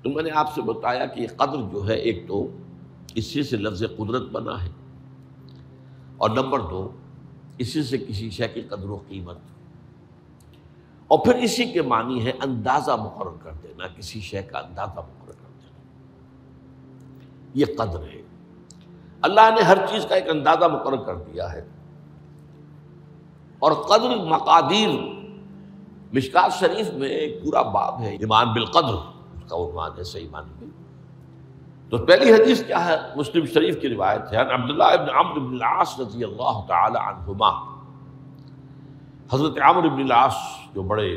تو میں نے آپ سے بتایا کہ یہ قدر جو ہے، ایک تو اسی سے لفظ قدرت بنا ہے، اور نمبر دو اسی سے کسی شے کی قدر و قیمت، اور پھر اسی کے معنی ہے اندازہ مقرر کر دینا، کسی شے کا اندازہ مقرر کر دینا، یہ قدر ہے۔ اللہ نے ہر چیز کا ایک اندازہ مقرر کر دیا ہے، اور قدر مقادیر، مشکات شریف میں ایک پورا باب ہے ایمان بالقدر، اس کا عنوان ہے صحیح معنی میں۔ تو پہلی حدیث کیا ہے؟ مسلم شریف کی روایت ہے، عن عبداللہ ابن عمرو بن العاص رضی اللہ تعالی عنہما۔ حضرت عمرو بن العاص جو بڑے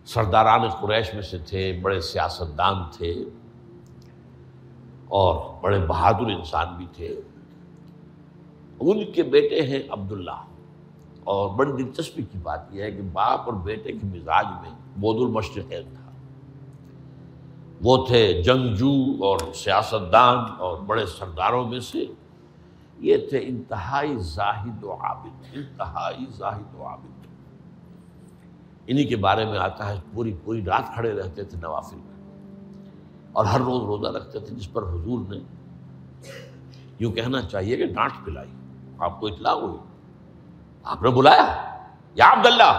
سرداران قریش میں سے تھے، بڑے سیاستدان تھے اور بڑے بہادر انسان بھی تھے، ان کے بیٹے ہیں عبداللہ۔ اور بڑی دلچسپی کی بات یہ ہے کہ باپ اور بیٹے کے مزاج میں بود المشرقین تھا، وہ تھے جنگجو اور سیاستدان اور بڑے سرداروں میں سے، یہ تھے انتہائی زاہد و عابد، انتہائی زاہد و عابد۔ انہی کے بارے میں آتا ہے پوری رات کھڑے رہتے تھے نوافل میں، اور ہر روز روزہ رکھتے تھے، جس پر حضور نے یوں کہنا چاہیے کہ ڈانٹ پلائی۔ آپ کو اطلاع ہوئی، آپ نے بلایا، یا عبداللہ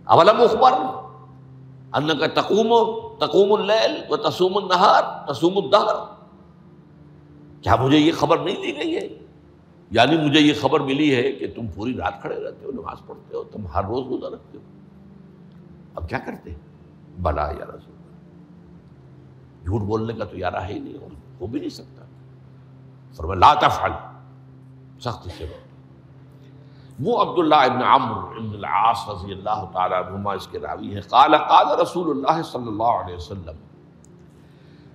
اولم اخبر انک تقوم اللیل و تصوم النہار تصوم الدہر، کیا مجھے یہ خبر نہیں دی گئی ہے؟ یعنی مجھے یہ خبر ملی ہے کہ تم پوری رات کھڑے رہتے ہو، نماز پڑھتے ہو، تم ہر روز روزہ رکھتے ہو، اب کیا کرتے؟ بلا یا رسول اللہ، جھوٹ بولنے کا تو یارہ ہے ہی نہیں، اور ہو بھی نہیں سکتا۔ فرمایا لا تفعل، سختی سے بات۔ وہ عبداللہ ابن عمرو ابن العاص رضی اللہ تعالیٰ عنہما اس کے راوی ہیں، قال قال رسول اللہ صلی اللہ علیہ وسلم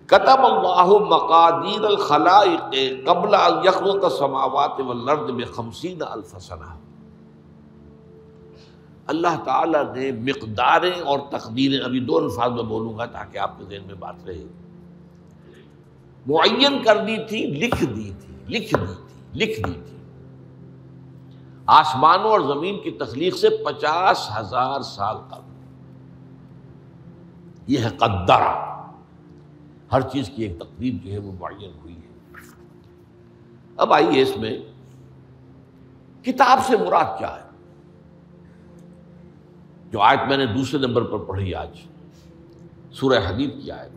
کتب اللہ مقادیر الخلائق قبل ان یخلق السماوات والارض ب50,000 سنہ۔ اللہ تعالیٰ نے مقداریں اور تقدیریں، ابھی دو الفاظ میں بولوں گا تاکہ آپ کے ذہن میں بات رہے، معین کر دی تھی، لکھ دی تھی آسمانوں اور زمین کی تخلیق سے 50,000 سال قبل۔ یہ ہے قدر، ہر چیز کی ایک تقدیر جو ہے وہ معین ہوئی ہے۔ اب آئیے اس میں کتاب سے مراد کیا ہے؟ جو آیت میں نے دوسرے نمبر پر پڑھی آج، سورہ حدید کی آیت،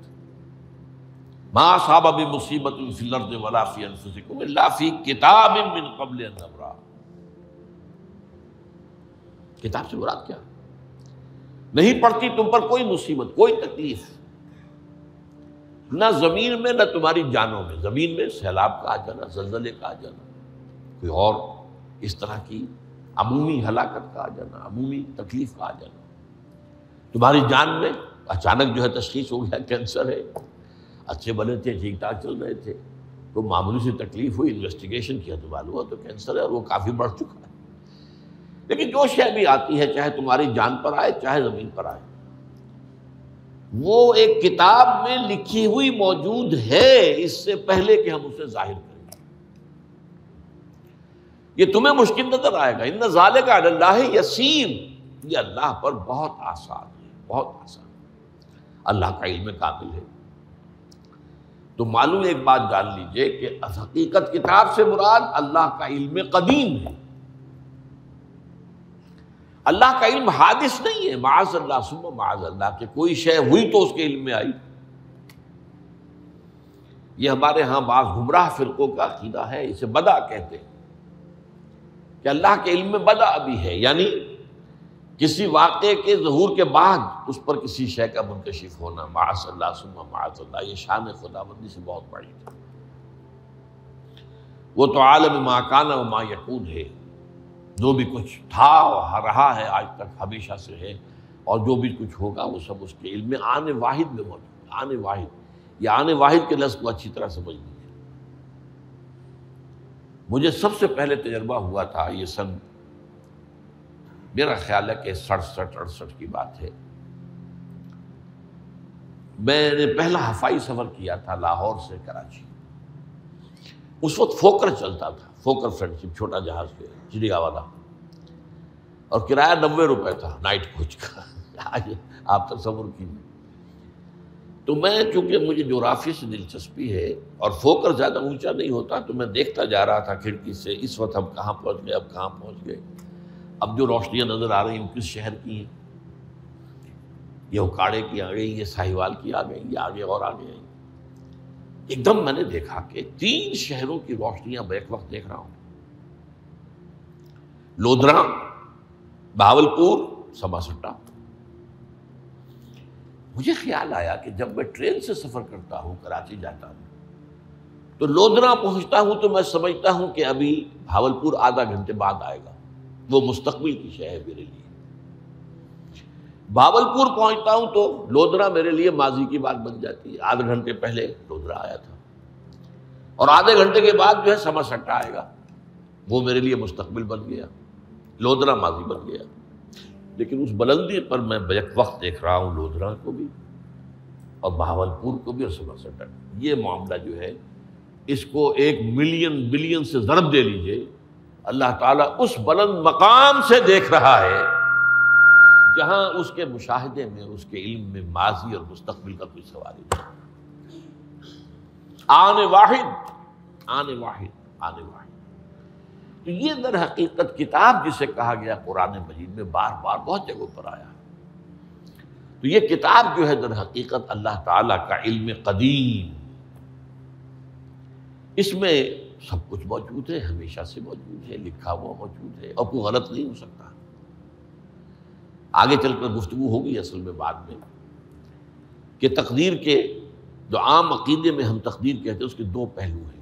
ما اصاب من مصیبۃ فی الارض ولا فی انفسکم الا فی کتاب من قبل ان نبرأ۔ کتاب سے مراد کیا؟ نہیں پڑتی تم پر کوئی مصیبت، کوئی تکلیف، نہ زمین میں نہ تمہاری جانوں میں۔ زمین میں سیلاب کا آ جانا، زلزلے کا آ جانا، کوئی اور اس طرح کی عمومی ہلاکت کا آ جانا، عمومی تکلیف کا آ جانا۔ تمہاری جان میں اچانک جو ہے تشخیص ہو گیا کینسر ہے، اچھے بنے تھے، ٹھیک ٹھاک چل رہے تھے، تو معمولی سی تکلیف ہوئی، انویسٹیگیشن کیا تو معلوم ہوا تو کینسر ہے، اور وہ کافی بڑھ چکا ہے۔ لیکن جو شے بھی آتی ہے، چاہے تمہاری جان پر آئے چاہے زمین پر آئے، وہ ایک کتاب میں لکھی ہوئی موجود ہے، اس سے پہلے کہ ہم اسے ظاہر کریں۔ یہ تمہیں مشکل نظر آئے گا، ان ذالک علی اللہ یسیر، یہ اللہ پر بہت آسان ہے، بہت آسان۔ اللہ کا علم کامل ہے۔ تو معلوم ایک بات جان لیجئے کہ حقیقت کتاب سے مراد اللہ کا علم قدیم ہے۔ اللہ کا علم حادث نہیں ہے، معاذ اللہ ثم معاذ اللہ، کہ کوئی شے ہوئی تو اس کے علم میں آئی۔ یہ ہمارے ہاں بعض گمراہ فرقوں کا عقیدہ ہے، اسے بدع کہتے ہیں، کہ اللہ کے علم میں بدع بھی ہے، یعنی کسی واقعے کے ظہور کے بعد اس پر کسی شے کا منکشف ہونا، معاذ اللہ ثم معاذ اللہ۔ یہ شان خداوندی سے بہت بڑی ہے۔ وہ تو عالم ما کان و ما یکون ہے، جو بھی کچھ تھا اور رہا ہے آج تک ہمیشہ سے ہے، اور جو بھی کچھ ہوگا وہ سب اس کے علم میں آن واحد میں موجود ہے۔ آن واحد، یہ آن واحد کے لفظ کو اچھی طرح سمجھ لیجیے۔ مجھے سب سے پہلے تجربہ ہوا تھا، یہ سن میرا خیال ہے کہ 67-68 کی بات ہے، میں نے پہلا ہفائی سفر کیا تھا لاہور سے کراچی۔ اس وقت فوکر چلتا تھا، فوکر فرینڈ شپ، چھوٹا جہاز کے چڑیا والا، اور کرایہ 90 روپے تھا نائٹ کوچ کا۔ آج آپ تصور کیجیے. تو میں چونکہ مجھے جغرافی سے دلچسپی ہے اور فوکس زیادہ اونچا نہیں ہوتا، تو میں دیکھتا جا رہا تھا کھڑکی سے اس وقت ہم کہاں پہنچ گئے، اب کہاں پہنچ گئے. اب جو روشنیاں نظر آ رہی ہیں کس شہر کی ہیں؟ یہ اکاڑے کی آ گئی، یہ ساہیوال کی آ گئی، یہ آگے اور آگے آئی. ایک دم میں نے دیکھا کہ 3 شہروں کی روشنیاں بیک وقت دیکھ رہا ہوں. لودھرا، بہاولپور، سماسٹا. مجھے خیال آیا کہ جب میں ٹرین سے سفر کرتا ہوں، کراچی جاتا ہوں، تو لودھرا پہنچتا ہوں تو میں سمجھتا ہوں کہ ابھی بہاولپور آدھا گھنٹے بعد آئے گا. وہ مستقبل کی شے ہے میرے لیے. بہاولپور پہنچتا ہوں تو لودھرا میرے لیے ماضی کی بات بن جاتی ہے. آدھے گھنٹے پہلے لودھرا آیا تھا، اور آدھے گھنٹے کے بعد جو ہے سماسٹا آئے گا. وہ میرے لیے مستقبل بن گیا، لودھرا ماضی بن گیا. لیکن اس بلندی پر میں بیک وقت دیکھ رہا ہوں لودھرا کو بھی اور بہاولپور کو بھی اور سماسٹا. یہ معاملہ جو ہے اس کو 1 ملین بلین سے ضرب دے لیجئے. اللہ تعالیٰ اس بلند مقام سے دیکھ رہا ہے جہاں اس کے مشاہدے میں، اس کے علم میں ماضی اور مستقبل کا کوئی سوال ہی نہیں. آنے واحد، آنے واحد، آنے واحد. تو یہ در حقیقت کتاب جسے کہا گیا قرآن مجید میں بار بار بہت جگہوں پر آیا. تو یہ کتاب جو ہے در حقیقت اللہ تعالیٰ کا علم قدیم، اس میں سب کچھ موجود ہے، ہمیشہ سے موجود ہے، لکھا ہوا موجود ہے، اور کوئی غلط نہیں ہو سکتا. آگے چل کر گفتگو ہوگی اصل میں بعد میں کہ تقدیر کے جو عام عقیدے میں ہم تقدیر کہتے ہیں اس کے 2 پہلو ہیں.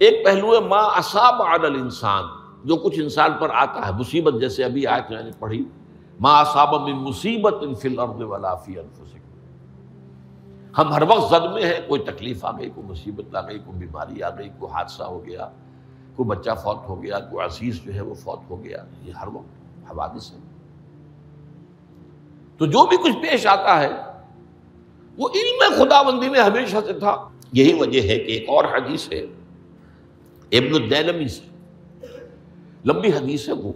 ایک پہلو ہے ما اصاب علی الانسان، جو کچھ انسان پر آتا ہے مصیبت، جیسے ابھی آیت میں نے پڑھی ما اصاب من مصیبت فی الارض ولا فی انفسکم. ہم ہر وقت زد میں ہیں، کوئی تکلیف آ گئی، کوئی مصیبت آ گئی، کوئی بیماری آ گئی، کوئی حادثہ ہو گیا، کوئی بچہ فوت ہو گیا، کوئی عزیز جو ہے وہ فوت ہو گیا. یہ ہر وقت حوادث ہے. تو جو بھی کچھ پیش آتا ہے وہ علم خداوندی میں ہمیشہ سے تھا. یہی وجہ ہے کہ ایک اور حدیث ہے ابن الدیلمی سے، لمبی حدیث ہے وہ،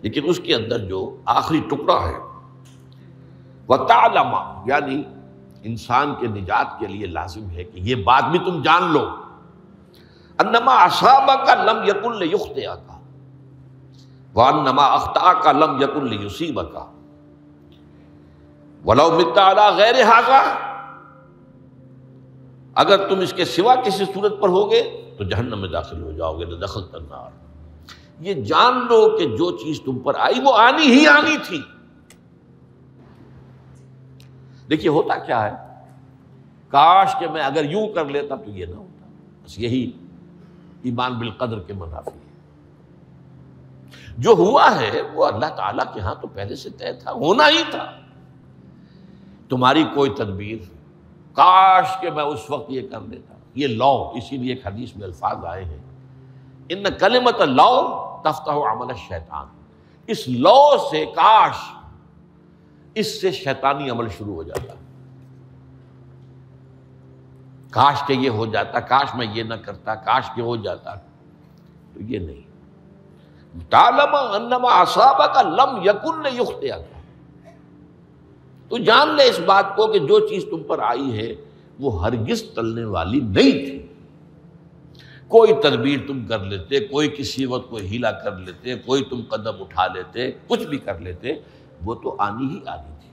لیکن اس کے اندر جو آخری ٹکڑا ہے وَتَعْلَمَ، یعنی انسان کے نجات کے لیے لازم ہے کہ یہ بات بھی تم جان لو انما اصابک لم یکن لیخطئک وانما اخطاک لم یکن لیصیبک ولو مت علی غیر ھذا. اگر تم اس کے سوا کسی صورت پر ہوگے تو جہنم میں داخل ہو جاؤ گے، لدخلت النار. یہ جان لو کہ جو چیز تم پر آئی وہ آنی ہی آنی تھی. دیکھیے ہوتا کیا ہے، کاش کہ میں اگر یوں کر لیتا تو یہ نہ ہوتا. بس یہی ایمان بالقدر کے منافی ہے. جو ہوا ہے وہ اللہ تعالیٰ کے ہاں تو پہلے سے طے تھا، ہونا ہی تھا. تمہاری کوئی تدبیر، کاش کہ میں اس وقت یہ کر لیتا. یہ لا، اسی لیے ایک حدیث میں الفاظ آئے ہیں ان کلمۃ لا تفتح عمل الشیطان. اس لا سے، کاش، اس سے شیطانی عمل شروع ہو جاتا. کاش کہ یہ ہو جاتا، کاش میں یہ نہ کرتا، کاش کہ ہو جاتا. تو یہ نہیں. تعلم انما اصابک لم یکن لیخطئک. تو جان لے اس بات کو کہ جو چیز تم پر آئی ہے وہ ہرگز ٹلنے والی نہیں تھی. کوئی تدبیر تم کر لیتے، کوئی کسی وقت کوئی ہیلا کر لیتے، کوئی تم قدم اٹھا لیتے، کچھ بھی کر لیتے، وہ تو آنی ہی آنی تھی.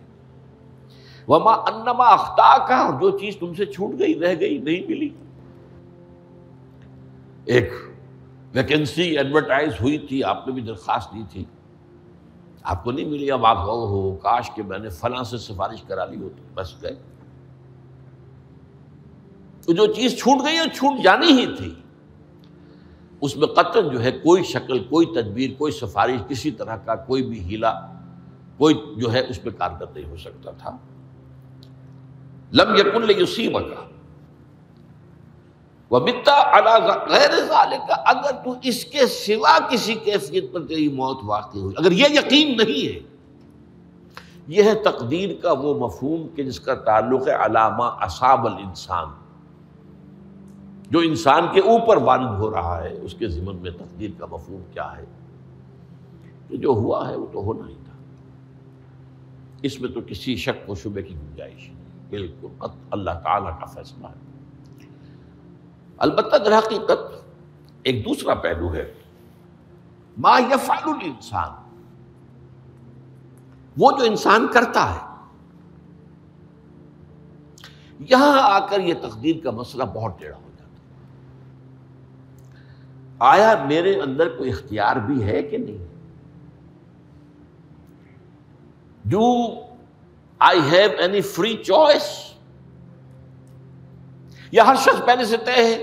وما انما اخطاک، جو چیز تم سے چھوٹ گئی، رہ گئی، نہیں ملی. ایک ویکنسی ایڈورٹائز ہوئی تھی، آپ نے بھی درخواست دی تھی، آپ کو نہیں ملی. اب آپ ہو کاش کہ میں نے فلاں سے سفارش کرا لی ہوتی. بس گئے. تو جو چیز چھوٹ گئی وہ چھوٹ جانی ہی تھی. اس میں قطعاً جو ہے کوئی شکل، کوئی تدبیر، کوئی سفارش، کسی طرح کا کوئی بھی ہیلا، کوئی جو ہے اس پہ کارگر نہیں ہو سکتا تھا. لم یکن لیصیبک ومت علی غیر ذالک. اگر تو اس کے سوا کسی کیفیت پر تیری موت واقع ہوئی، اگر یہ یقین نہیں ہے، یہ ہے تقدیر کا وہ مفہوم کہ جس کا تعلق ہے علامہ اصاب الانسان، جو انسان کے اوپر وارد ہو رہا ہے. اس کے ضمن میں تقدیر کا مفہوم کیا ہے کہ جو ہوا ہے وہ تو ہونا ہی تھا. اس میں تو کسی شک و شبے کی گنجائش نہیں، بالکل اللہ تعالیٰ کا فیصلہ ہے۔ البتہ در حقیقت ایک دوسرا پہلو ہے، ما یفعل الانسان، وہ جو انسان کرتا ہے۔ یہاں آ کر یہ تقدیر کا مسئلہ بہت ٹیڑھا ہو جاتا ہے۔ آیا میرے اندر کوئی اختیار بھی ہے کہ نہیں؟ Do I have any free choice؟ یا ہر شخص پہلے سے طے ہے؟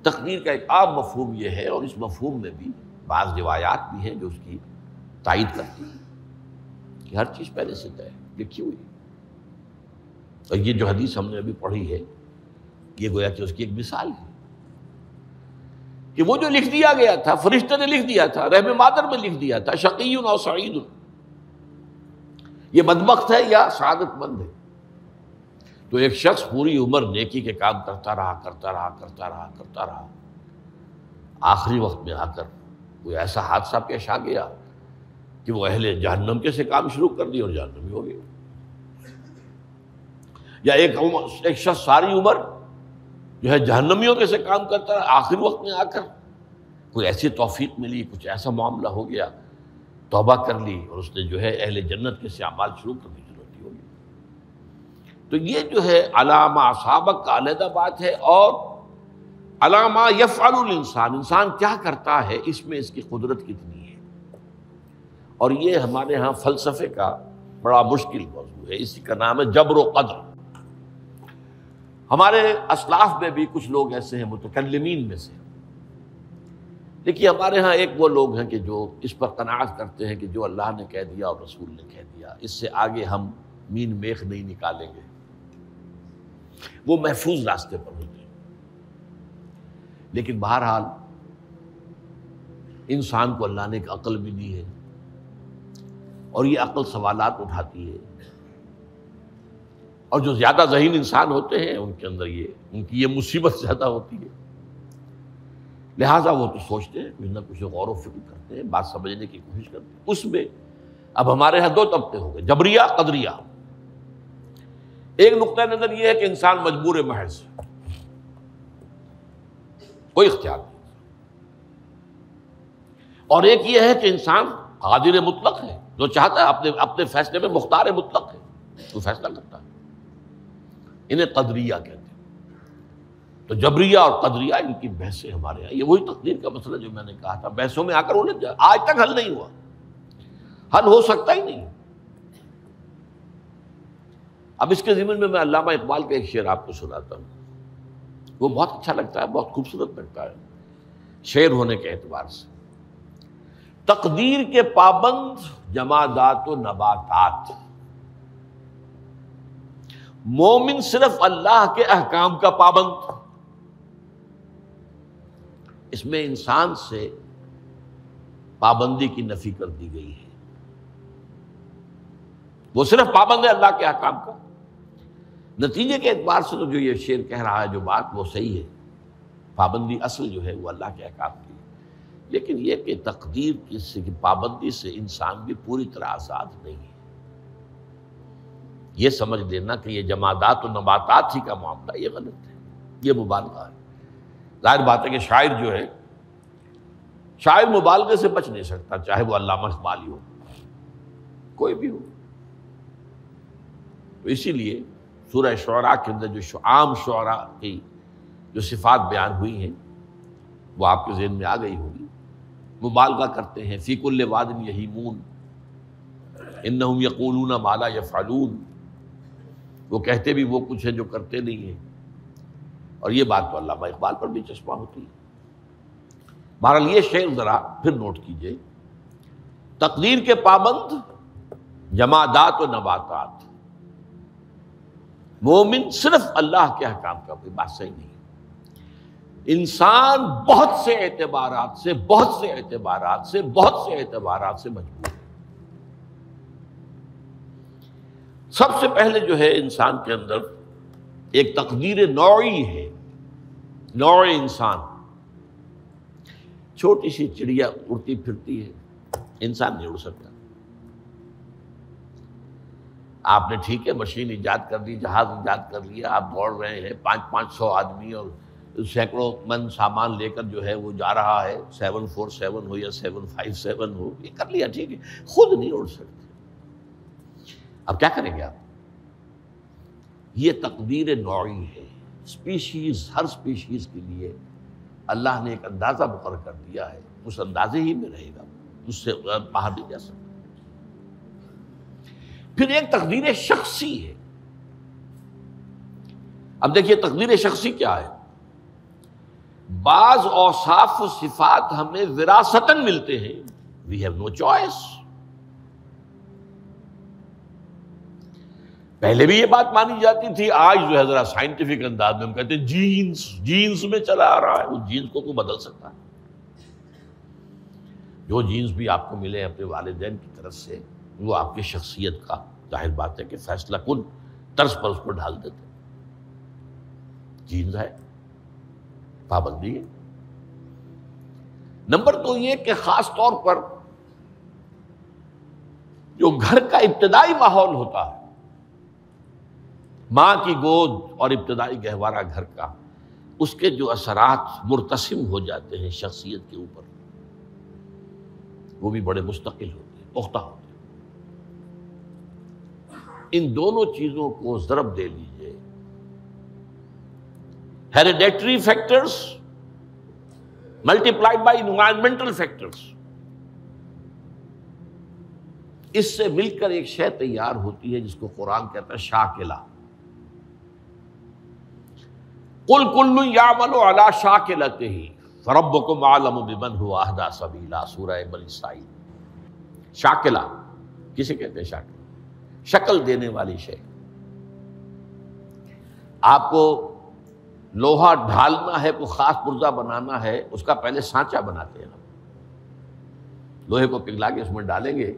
تقدیر کا ایک عام مفہوم یہ ہے، اور اس مفہوم میں بھی بعض روایات بھی ہیں جو اس کی تائید کرتی ہیں کہ ہر چیز پہلے سے طے ہے، لکھی ہوئی۔ اور یہ جو حدیث ہم نے ابھی پڑھی ہے، یہ گویا کہ اس کی ایک مثال ہے کہ وہ جو لکھ دیا گیا تھا، فرشتے نے لکھ دیا تھا، رحم مادر میں لکھ دیا تھا، شقی اور سعید، یہ بدبخت ہے یا سعادت مند ہے۔ تو ایک شخص پوری عمر نیکی کے کام کرتا رہا، آخری وقت میں آ کر کوئی ایسا حادثہ پیش آ گیا کہ وہ اہل جہنم کے سے کام شروع کر دی اور جہنمی ہو گیا۔ یا ایک شخص ساری عمر جو ہے جہنمیوں کے سے کام کرتا رہا، آخری وقت میں آ کر کوئی ایسی توفیق ملی، کچھ ایسا معاملہ ہو گیا، توبہ کر لی اور اس نے جو ہے اہل جنت کے سے اعمال شروع کر دی، ضرورت ہو گئی۔ تو یہ جو ہے علامہ اصابک کا علیحدہ بات ہے، اور علامہ یفعل الانسان، انسان کیا کرتا ہے، اس میں اس کی قدرت کتنی ہے۔ اور یہ ہمارے ہاں فلسفے کا بڑا مشکل موضوع ہے، اسی کا نام ہے جبر و قدر۔ ہمارے اسلاف میں بھی کچھ لوگ ایسے ہیں متکلمین میں سے، دیکھیے ہمارے ہاں ایک وہ لوگ ہیں کہ جو اس پر قناعت کرتے ہیں کہ جو اللہ نے کہہ دیا اور رسول نے کہہ دیا، اس سے آگے ہم مین میخ نہیں نکالیں گے، وہ محفوظ راستے پر ہوتے ہیں۔ لیکن بہرحال انسان کو اللہ نے ایک عقل بھی دی ہے، اور یہ عقل سوالات اٹھاتی ہے، اور جو زیادہ ذہین انسان ہوتے ہیں ان کے اندر ان کی یہ مصیبت زیادہ ہوتی ہے، لہٰذا وہ تو سوچتے ہیں، کچھ نہ کچھ غور و فکر کرتے ہیں، بات سمجھنے کی کوشش کرتے ہیں۔ اس میں اب ہمارے ہاں دو طبقے ہو گئے، جبریہ قدریہ۔ ایک نقطہ نظر یہ ہے کہ انسان مجبور محض، کوئی اختیار نہیں، اور ایک یہ ہے کہ انسان قادر مطلق ہے، جو چاہتا ہے اپنے فیصلے میں مختار مطلق ہے، تو فیصلہ کرتا ہے۔ انہیں قدریہ کہتے ہیں۔ تو جبریہ اور قدریہ ان کی بحثیں ہمارے یہاں، یہ وہی تقدیر کا مسئلہ جو میں نے کہا تھا، بحثوں میں آ کر الجھ جائے، آج تک حل نہیں ہوا، حل ہو سکتا ہی نہیں۔ اب اس کے ضمن میں علامہ اقبال کا ایک شعر آپ کو سناتا ہوں، وہ بہت اچھا لگتا ہے، بہت خوبصورت لگتا ہے شعر ہونے کے اعتبار سے۔ تقدیر کے پابند جمادات و نباتات، مومن صرف اللہ کے احکام کا پابند۔ اس میں انسان سے پابندی کی نفی کر دی گئی ہے، وہ صرف پابند ہے اللہ کے احکام کا۔ نتیجے کے اعتبار سے تو جو یہ شعر کہہ رہا ہے جو بات، وہ صحیح ہے، پابندی اصل جو ہے وہ اللہ کے احکام کی ہے، لیکن یہ کہ تقدیر کی پابندی سے انسان بھی پوری طرح آزاد نہیں ہے۔ یہ سمجھ لینا کہ یہ جمادات و نباتات ہی کا معاملہ، یہ غلط ہے، یہ مبالغہ ہے۔ ظاہر بات ہے کہ شاعر جو ہے، شاعر مبالغے سے بچ نہیں سکتا، چاہے وہ علامہ اقبال ہی ہو، کوئی بھی ہو۔ تو اسی لیے سورہ شعراء کے اندر جو عام شعراء کی جو صفات بیان ہوئی ہیں وہ آپ کے ذہن میں آ گئی ہوگی۔ مبالغہ کرتے ہیں، فی کل واد یہیمون انہم یقولون ما لا یفعلون، وہ کہتے بھی وہ کچھ ہے جو کرتے نہیں ہیں، اور یہ بات تو علامہ اقبال پر بھی چشمہ ہوتی ہے۔ بہرحال یہ شعر ذرا پھر نوٹ کیجئے، تقدیر کے پابند جمادات و نباتات، مومن صرف اللہ کے احکام کا، کوئی بات صحیح نہیں۔ انسان بہت سے اعتبارات سے مجبور ہے۔ سب سے پہلے جو ہے انسان کے اندر ایک تقدیر نوعی ہے، نوع انسان۔ چھوٹی سی چڑیا اڑتی پھرتی ہے، انسان نہیں اڑ سکتا، آپ نے ٹھیک ہے مشین ایجاد کر لی، جہاز ایجاد کر لیا، آپ دوڑ رہے ہیں 500 آدمی اور سینکڑوں من سامان لے کر جو ہے وہ جا رہا ہے، 747 ہو یا 757 ہو، یہ کر لیا ٹھیک ہے، خود نہیں اڑ سکتے، اب کیا کریں گے آپ؟ یہ تقدیر نوعی ہے، اسپیشیز، ہر اسپیشیز کے لیے اللہ نے ایک اندازہ مقرر کر دیا ہے، اس اندازے ہی میں رہے گا، اس سے باہر نہیں جا سکتا۔ پھر ایک تقدیر شخصی ہے۔ اب دیکھیے تقدیر شخصی کیا ہے؟ بعض اوصاف و صفات ہمیں وراثتاً ملتے ہیں، وی ہیو نو چوائس۔ پہلے بھی یہ بات مانی جاتی تھی، آج جو ہے ذرا سائنٹیفک انداز میں ہم کہتے ہیں جینز میں چلا آ رہا ہے، اس جینز کو بدل سکتا ہے۔ جو جینز بھی آپ کو ملے اپنے والدین کی طرف سے، وہ آپ کی شخصیت کا ظاہر بات ہے کہ فیصلہ کن طرز پر اس کو ڈھال دیتے، جینز ہے، پابندی ہے۔ نمبر 2 یہ کہ خاص طور پر جو گھر کا ابتدائی ماحول ہوتا ہے، ماں کی گود اور ابتدائی گہوارہ گھر کا، اس کے جو اثرات مرتسم ہو جاتے ہیں شخصیت کے اوپر، وہ بھی بڑے مستقل ہوتے ہیں، پختہ ہوتے ہیں۔ ان دونوں چیزوں کو ضرب دے لیجئے، hereditary factors multiplied by environmental factors, اس سے مل کر ایک شے تیار ہوتی ہے جس کو قرآن کہتا ہے شاکلہ۔ قُلْ كُلٌّ يَعْمَلُ عَلَىٰ شَاكِلَتِهِ فَرَبُّكُمْ أَعْلَمُ بِمَنْ هُوَ أَهْدَىٰ سَبِيلًا، سورہ بنی اسرائیل۔ شاکلہ کسے کہتے ہیں؟ شاکلہ، شکل دینے والی شے۔ آپ کو لوہا ڈھالنا ہے، کوئی خاص پرزہ بنانا ہے، اس کا پہلے سانچہ بناتے ہیں ہم، لوہے کو پگھلا کے اس میں ڈالیں گے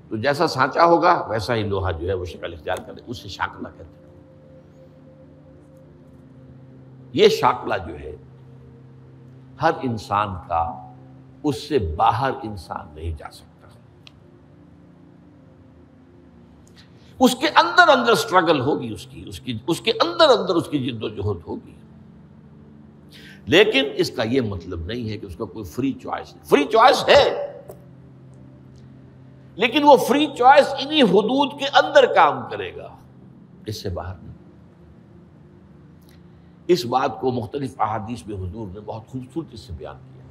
تو جیسا سانچہ ہوگا ویسا ہی لوہا جو ہے وہ شکل اختیار کرے، اسے شاکلہ کہتے ہیں۔ یہ شاکلہ جو ہے ہر انسان کا، اس سے باہر انسان نہیں جا سکتا، اس کے اندر سٹرگل ہوگی، اس کے اندر اس کی جد و جہد ہوگی، لیکن اس کا یہ مطلب نہیں ہے کہ اس کا کوئی فری چوائس نہیں۔ فری چوائس ہے، لیکن وہ فری چوائس انہی حدود کے اندر کام کرے گا، اس سے باہر نہیں۔ اس بات کو مختلف احادیث میں حضور نے بہت خوبصورتی سے بیان کیا۔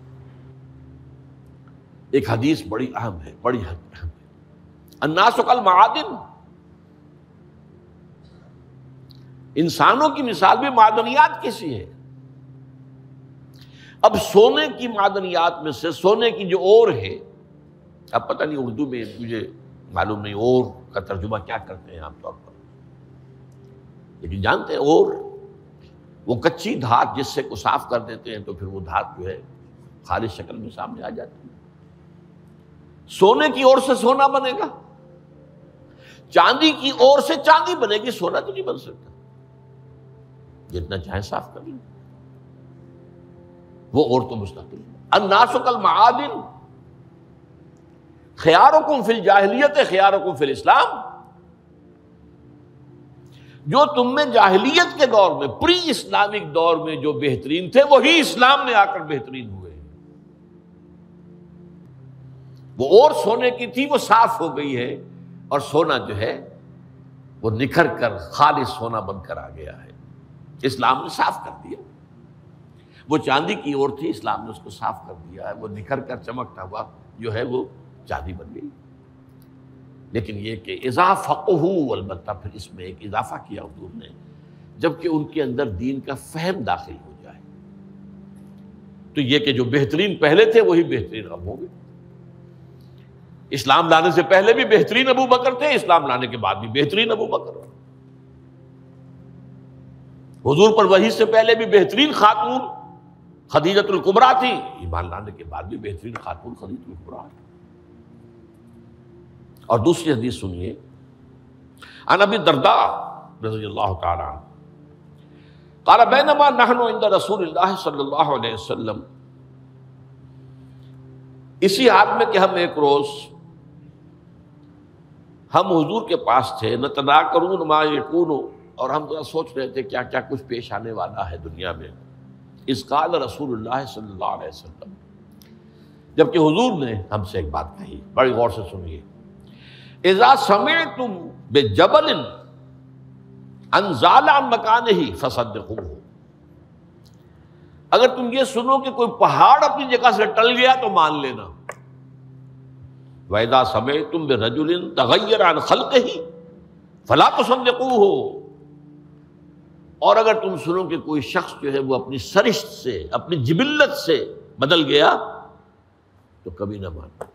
ایک حدیث بڑی اہم ہے، بڑی اہم ہے، الناس کالمعادن، انسانوں کی مثال بھی معدنیات کی سی ہے۔ اب سونے کی معدنیات میں سے سونے کی جو اور ہے، اب پتہ نہیں اردو میں مجھے معلوم نہیں اور کا ترجمہ کیا کرتے ہیں عام طور پر، لیکن جانتے ہیں اور وہ کچی دھات جس سے کو صاف کر دیتے ہیں تو پھر وہ دھات جو ہے خالص شکل میں سامنے آ جاتی ہے۔ سونے کی اور سے سونا بنے گا، چاندی کی اور سے چاندی بنے گی، سونا تو نہیں بن سکتا، جتنا چاہے صاف کر لیں، وہ اور تو مستقل ہے۔ الناس کالمعادن خیارکم فی الجاہلیت خیارکم فی الاسلام، جو تم میں جاہلیت کے دور میں، پری اسلامک دور میں جو بہترین تھے، وہی اسلام میں آ کر بہترین ہوئے۔ وہ اور سونے کی تھی، وہ صاف ہو گئی ہے، اور سونا جو ہے وہ نکھر کر خالص سونا بن کر آ گیا ہے، اسلام نے صاف کر دیا۔ وہ چاندی کی اور تھی، اسلام نے اس کو صاف کر دیا ہے، وہ نکھر کر چمکتا ہوا جو ہے وہ چاندی بن گئی۔ لیکن یہ کہ اذا فقہوا، البتہ پھر اس میں ایک اضافہ کیا حضور نے، جبکہ ان کے اندر دین کا فہم داخل ہو جائے، تو یہ کہ جو بہترین پہلے تھے وہی بہترین اب ہوں گے۔ اسلام لانے سے پہلے بھی بہترین ابو بکر تھے، اسلام لانے کے بعد بھی بہترین ابو بکر۔ حضور پر وحی سے پہلے بھی بہترین خاتون خدیجۃ الکبریٰ تھی، ایمان لانے کے بعد بھی بہترین خاتون خدیجۃ الکبریٰ۔ اور دوسری حدیث سنیے، عن ابی الدرداء رضی اللہ تعالی عنہ قال بینما نحن عند رسول اللہ صلی اللہ علیہ وسلم، اسی حال میں کہ ہم ایک روز ہم حضور کے پاس تھے، نتناکرون ما یکون، اور ہم ذرا سوچ رہے تھے کیا کیا کچھ پیش آنے والا ہے دنیا میں. اذ قال رسول اللہ صلی اللہ علیہ وسلم، جبکہ حضور نے ہم سے ایک بات کہی، بڑی غور سے سنیے. اذا سمعتم بجبل انزال عن مکانہ فصدقوہ، اگر تم یہ سنو کہ کوئی پہاڑ اپنی جگہ سے ٹل گیا تو مان لینا. وَإِذَا سَمِعْتُمْ بِرَجُلٍ تَغَيَّرَ عَنْ خَلْقِهِ فَلَا تُصَدِّقُوهُ، اور اگر تم سنو کہ کوئی شخص جو ہے وہ اپنی سرشت سے، اپنی جبلت سے بدل گیا تو کبھی نہ مانو.